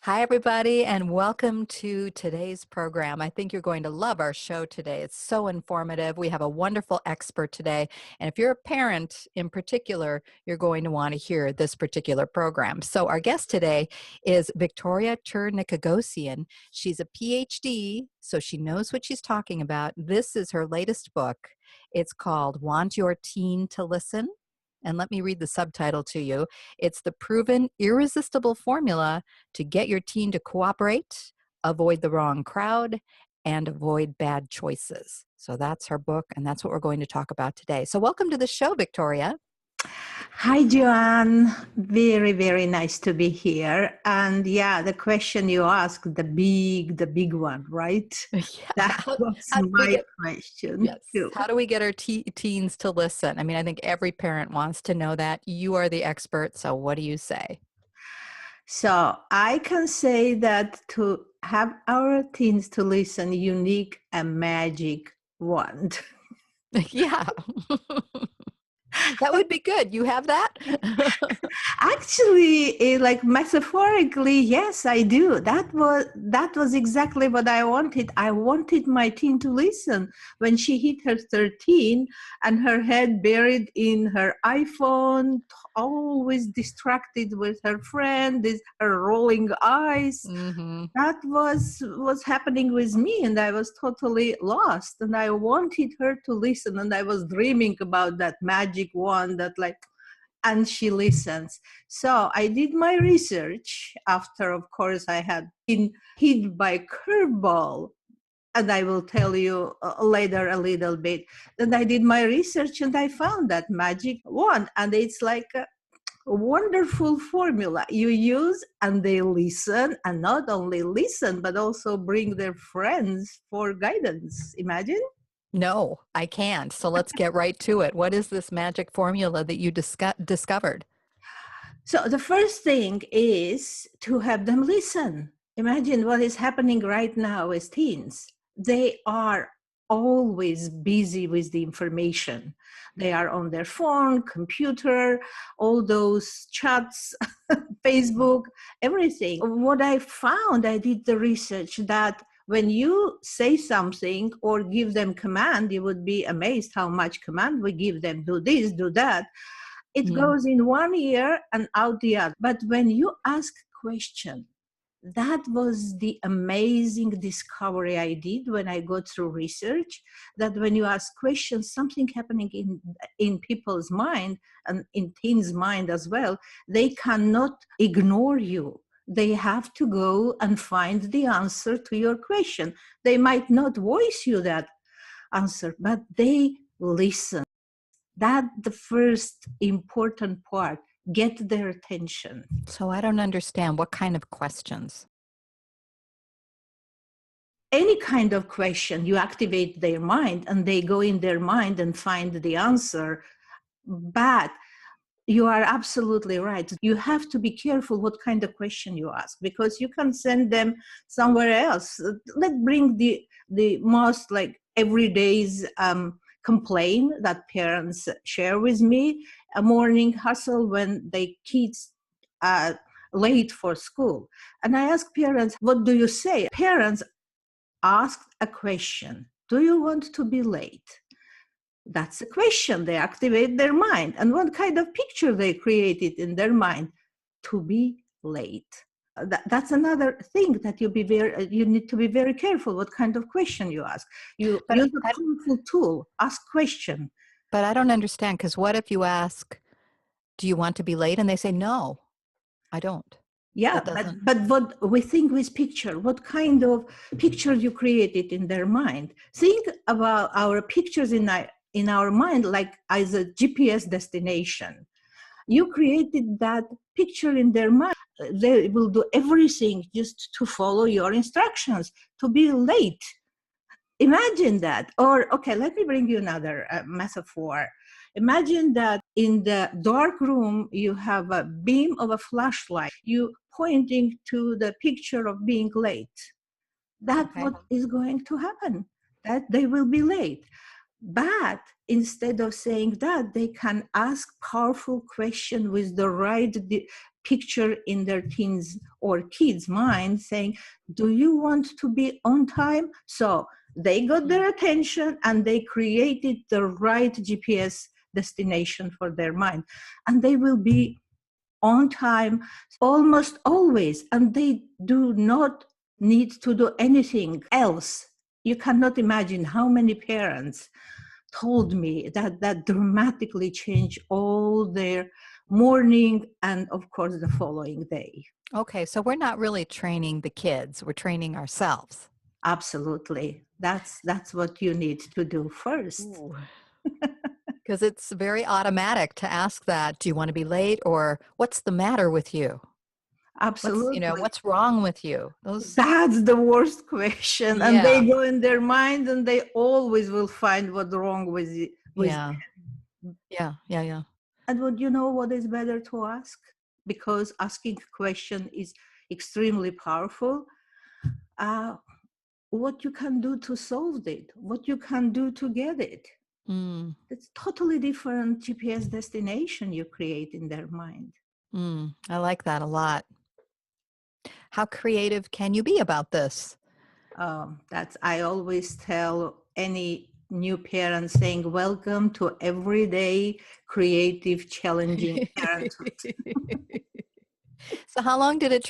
Hi, everybody, and welcome to today's program. I think you're going to love our show today. It's so informative. We have a wonderful expert today. And if you're a parent in particular, you're going to want to hear this particular program. So our guest today is Viktoria Ter Nikoghosyan. She's a PhD, so she knows what she's talking about. This is her latest book. It's called Want Your Teen to Listen? And let me read the subtitle to you. It's the proven irresistible formula to get your teen to cooperate, avoid the wrong crowd, and avoid bad choices. So that's her book, and that's what we're going to talk about today. So welcome to the show, Viktoria. Hi, Joanne. Very, very nice to be here. And yeah, the question you asked, the big one, right? Yeah. That was How do we my get, question yes. too. How do we get our teens to listen? I mean, I think every parent wants to know that. You are the expert, so what do you say? So I can say that to have our teens to listen, you need a magic wand. Yeah. That would be good. You have that? Actually, like metaphorically, yes, I do. That was exactly what I wanted. I wanted my teen to listen when she hit her 13 and her head buried in her iPhone, always distracted with her friend, her rolling eyes. Mm-hmm. That was happening with me, and I was totally lost, and I wanted her to listen, and I was dreaming about that magic wand that and she listens. So I did my research after, of course, I had been hit by curveball, and I will tell you later a little bit. And I did my research and I found that magic wand, and it's like a wonderful formula you use, and they listen, and not only listen but also bring their friends for guidance. Imagine. No, I can't. So let's get right to it. What is this magic formula that you discovered? So the first thing is to have them listen. Imagine what is happening right now with teens. They are always busy with the information. They are on their phone, computer, all those chats, Facebook, everything. What I found, I did the research that when you say something or give them command, you would be amazed how much command we give them. Do this, do that. It goes in one ear and out the other. But when you ask question, that was the amazing discovery I did when I go through research, that when you ask questions, something happening in people's mind and in teens' mind as well, they cannot ignore you. They have to go and find the answer to your question. They might not voice you that answer, but they listen. That's the first important part. Get their attention. So I don't understand what kind of questions. Any kind of question, you activate their mind and they go in their mind and find the answer. But you are absolutely right. You have to be careful what kind of question you ask, because you can send them somewhere else. Let's bring the most like everyday's complaint that parents share with me, a morning hustle when their kids are late for school. And I ask parents, what do you say? Parents ask a question. Do you want to be late? That's a question. They activate their mind. And what kind of picture they created in their mind? To be late. That's another thing that you need to be very careful what kind of question you ask. You But use a powerful tool, ask question. but I don't understand, because what if you ask, do you want to be late? And they say, no, I don't. Yeah, That doesn't. but what we think with picture, what kind of picture you created in their mind. Think about our pictures in our mind like as a GPS destination. You created that picture in their mind. They will do everything just to follow your instructions, to be late. Imagine that. Or, okay, let me bring you another metaphor. Imagine that in the dark room, you have a beam of a flashlight, you pointing to the picture of being late. That's Okay. what is going to happen, that they will be late. But instead of saying that, they can ask powerful question with the right picture in their teens or kids' mind saying, do you want to be on time? So they got their attention and they created the right GPS destination for their mind. And they will be on time almost always. And they do not need to do anything else. You cannot imagine how many parents told me that that dramatically changed all their morning and, of course, the following day. Okay, so we're not really training the kids, we're training ourselves. Absolutely. That's what you need to do first. Because it's very automatic to ask that, do you want to be late, or what's the matter with you? Absolutely. What's wrong with you? Those, That's the worst question. And yeah, they go in their mind and they always will find what's wrong with yeah, them. yeah. And what you know what is better to ask? Because asking a question is extremely powerful. Uh, what you can do to solve it, what you can do to get it. Mm, It's totally different GPS destination you create in their mind. I like that a lot. How creative can you be about this? That's I always tell any new parent saying, welcome to everyday, creative, challenging parenthood. So how long did it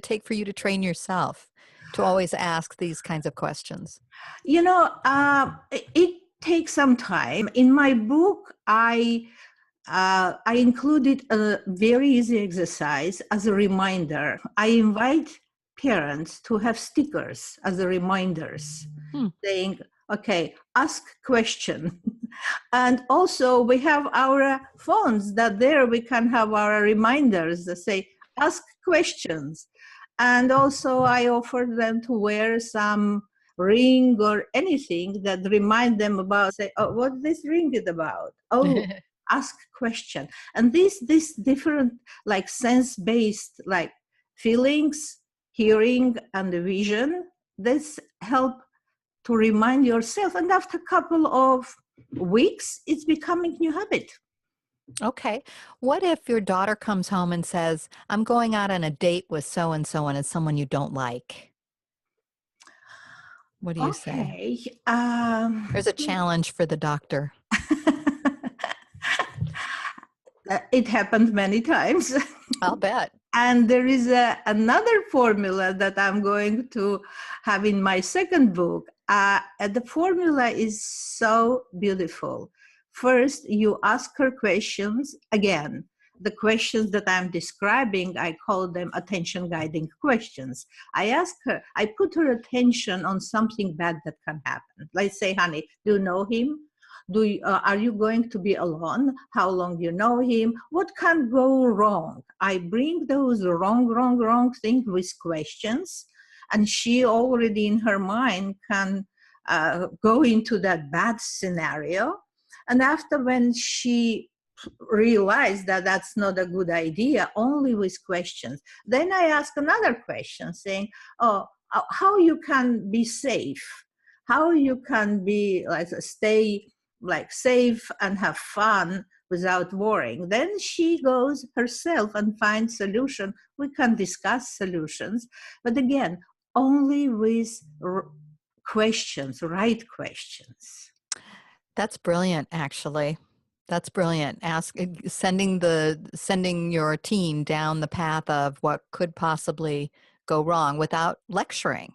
take for you to train yourself to always ask these kinds of questions? You know, it takes some time. In my book, I included a very easy exercise as a reminder. I invite parents to have stickers as a reminders Hmm. saying, okay, ask question. And also we have our phones that there we can have our reminders that say, ask questions. And also I offer them to wear some ring or anything that remind them about, say, oh, what this ring is about? Oh, ask question. And this different like sense-based like feelings, hearing and vision, this help to remind yourself, and after a couple of weeks it's becoming new habit. Okay. What if your daughter comes home and says, I'm going out on a date with so and so and it's someone you don't like? What do you say? Okay. There's a challenge for the doctor. It happened many times. I'll bet. And there is another formula that I'm going to have in my second book. The formula is so beautiful. First, you ask her questions. Again, the questions that I'm describing, I call them attention guiding questions. I put her attention on something bad that can happen. Let's say, honey, do you know him? Are you going to be alone? How long you know him? What can go wrong? I bring those wrong things with questions, and she already in her mind can go into that bad scenario. And after when she realized that that's not a good idea, only with questions, then I ask another question saying, oh, how you can be safe, how you can be like stay like safe and have fun without worrying. Then she goes herself and finds solution. We can discuss solutions, but again, only with questions, right questions. That's brilliant, actually. That's brilliant. Sending your teen down the path of what could possibly go wrong without lecturing.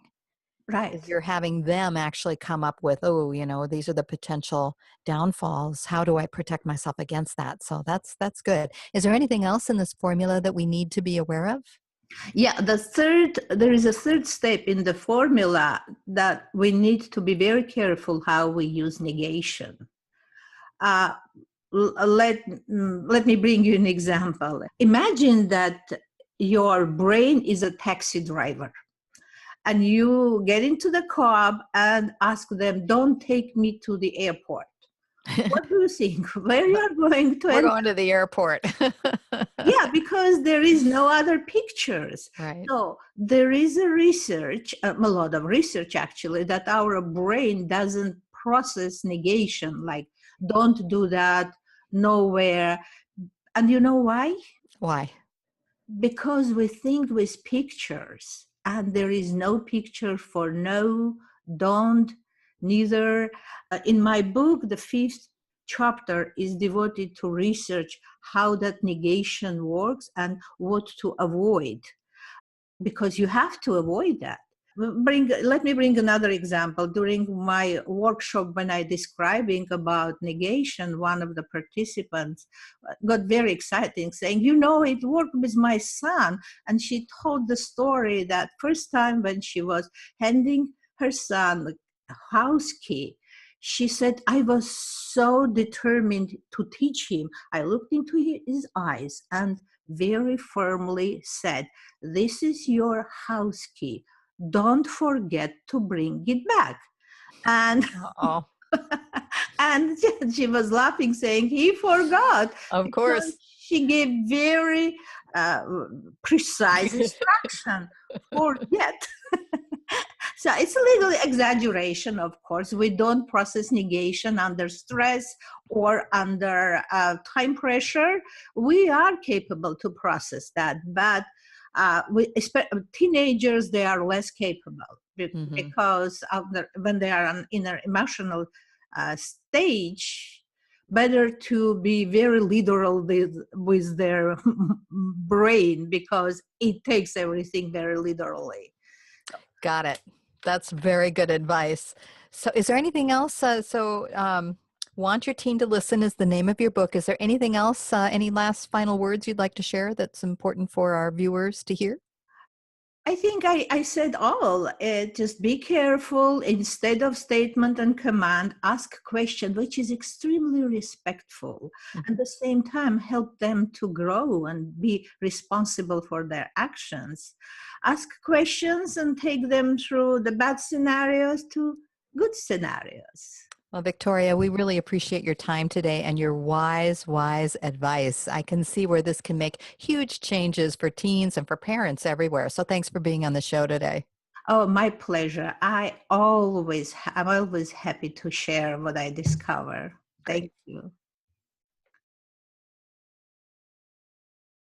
Is Right. you're having them actually come up with, oh, these are the potential downfalls. How do I protect myself against that? So that's good. Is there anything else in this formula that we need to be aware of? Yeah, there is a third step in the formula that we need to be very careful how we use negation. Uh, let me bring you an example. Imagine that your brain is a taxi driver and you get into the cab and ask them, don't take me to the airport. What do you think? Where you are going to We're end? going to the airport. Yeah, because there is no other pictures. Right. So there is a research, a lot of research actually, that our brain doesn't process negation, like don't do that, nowhere. And you know why? Why? Because we think with pictures, and there is no picture for no, don't, neither. In my book, the fifth chapter is devoted to research how that negation works and what to avoid, because you have to avoid that. Let me bring another example. During my workshop, when I describing about negation, one of the participants got very excited, saying, it worked with my son. And she told the story that first time when she was handing her son a house key, she said, I was so determined to teach him. I looked into his eyes and very firmly said, this is your house key. Don't forget to bring it back. And Oh, and she was laughing, saying he forgot, of because course. she gave very uh, precise instruction. Forget. So it's a little exaggeration, of course. We don't process negation under stress or under time pressure. We are capable to process that, but teenagers, they are less capable Hmm. because when they are in an emotional stage, better to be very literal with their brain, because it takes everything very literally. Got it. That's very good advice. So, is there anything else? Want Your Teen to Listen is the name of your book. Is there anything else, any last final words you'd like to share that's important for our viewers to hear? I think I said all. Just be careful. Instead of statement and command, ask question, which is extremely respectful. At Mhm. the same time, help them to grow and be responsible for their actions. Ask questions and take them through the bad scenarios to good scenarios. Well, Victoria, we really appreciate your time today and your wise, wise advice. I can see where this can make huge changes for teens and for parents everywhere. So thanks for being on the show today. Oh, my pleasure. I'm always happy to share what I discover. Thank Great. you.